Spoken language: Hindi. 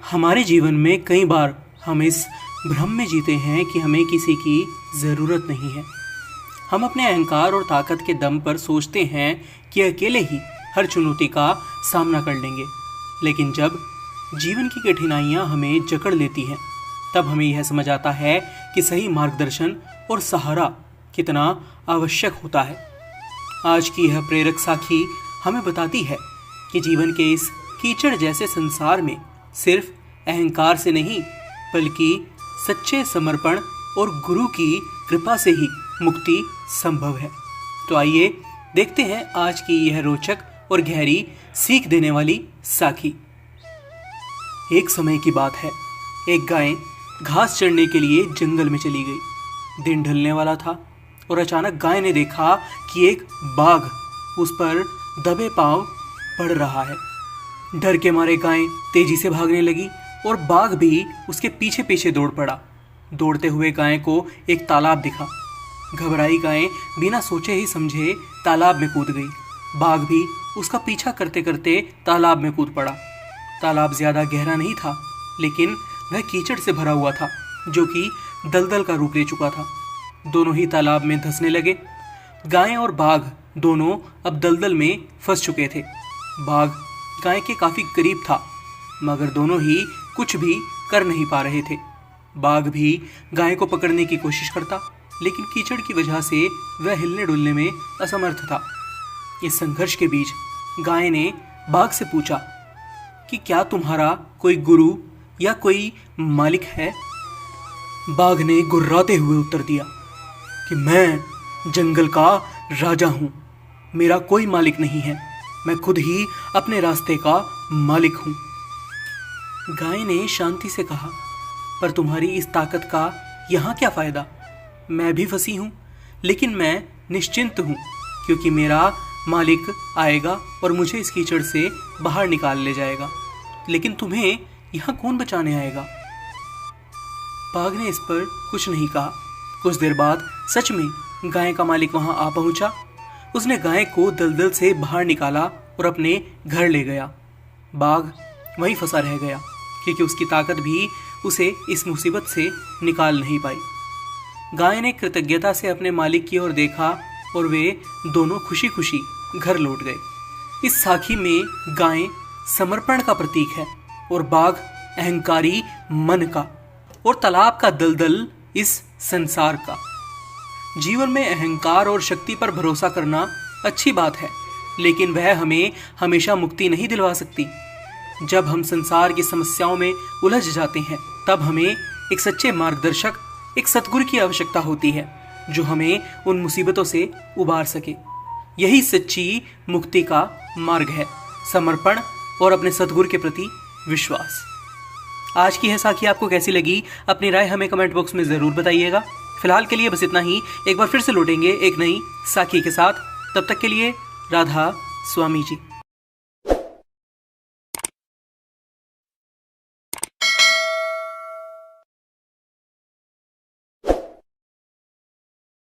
हमारे जीवन में कई बार हम इस भ्रम में जीते हैं कि हमें किसी की ज़रूरत नहीं है। हम अपने अहंकार और ताकत के दम पर सोचते हैं कि अकेले ही हर चुनौती का सामना कर लेंगे। लेकिन जब जीवन की कठिनाइयाँ हमें जकड़ लेती हैं, तब हमें यह समझ आता है कि सही मार्गदर्शन और सहारा कितना आवश्यक होता है। आज की यह प्रेरक साखी हमें बताती है कि जीवन के इस कीचड़ जैसे संसार में सिर्फ अहंकार से नहीं, बल्कि सच्चे समर्पण और गुरु की कृपा से ही मुक्ति संभव है। तो आइए देखते हैं आज की यह रोचक और गहरी सीख देने वाली साखी। एक समय की बात है, एक गाय घास चरने के लिए जंगल में चली गई। दिन ढलने वाला था और अचानक गाय ने देखा कि एक बाघ उस पर दबे पांव पड़ रहा है। डर के मारे गाय तेजी से भागने लगी और बाघ भी उसके पीछे पीछे दौड़ पड़ा। दौड़ते हुए गाय को एक तालाब दिखा। घबराई गाय बिना सोचे ही समझे तालाब में कूद गई। बाघ भी उसका पीछा करते करते तालाब में कूद पड़ा। तालाब ज्यादा गहरा नहीं था, लेकिन वह कीचड़ से भरा हुआ था, जो कि दलदल का रूप ले चुका था। दोनों ही तालाब में धंसने लगे। गाय और बाघ दोनों अब दलदल में फंस चुके थे। बाघ गाय के काफी करीब था, मगर दोनों ही कुछ भी कर नहीं पा रहे थे। बाघ भी गाय को पकड़ने की कोशिश करता, लेकिन कीचड़ की वजह से वह हिलने डुलने में असमर्थ था। इस संघर्ष के बीच गाय ने बाघ से पूछा कि क्या तुम्हारा कोई गुरु या कोई मालिक है? बाघ ने गुर्राते हुए उत्तर दिया कि मैं जंगल का राजा हूं, मेरा कोई मालिक नहीं है, मैं खुद ही अपने रास्ते का मालिक हूं। गाय ने शांति से कहा, पर तुम्हारी इस ताकत का यहाँ क्या फायदा? मैं भी फंसी हूँ, लेकिन मैं निश्चिंत हूँ, क्योंकि मेरा मालिक आएगा और मुझे इस कीचड़ से बाहर निकाल ले जाएगा। लेकिन तुम्हें यहाँ कौन बचाने आएगा? बाघ ने इस पर कुछ नहीं कहा। कुछ देर बाद सच में गाय का मालिक वहां आ पहुंचा। उसने गाय को दलदल से बाहर निकाला और अपने घर ले गया। बाघ वहीं फंसा रह गया, क्योंकि उसकी ताकत भी उसे इस मुसीबत से निकाल नहीं पाई। गाय ने कृतज्ञता से अपने मालिक की ओर देखा और वे दोनों खुशी खुशी घर लौट गए। इस साखी में गाय समर्पण का प्रतीक है और बाघ अहंकारी मन का, और तालाब का दलदल इस संसार का। जीवन में अहंकार और शक्ति पर भरोसा करना अच्छी बात है, लेकिन वह हमें हमेशा मुक्ति नहीं दिलवा सकती। जब हम संसार की समस्याओं में उलझ जाते हैं, तब हमें एक सच्चे मार्गदर्शक, एक सतगुरु की आवश्यकता होती है, जो हमें उन मुसीबतों से उबार सके। यही सच्ची मुक्ति का मार्ग है, समर्पण और अपने सतगुरु के प्रति विश्वास। आज की यह साखी आपको कैसी लगी? अपनी राय हमें कमेंट बॉक्स में ज़रूर बताइएगा। फिलहाल के लिए बस इतना ही। एक बार फिर से लौटेंगे एक नई साखी के साथ। तब तक के लिए राधा स्वामी जी।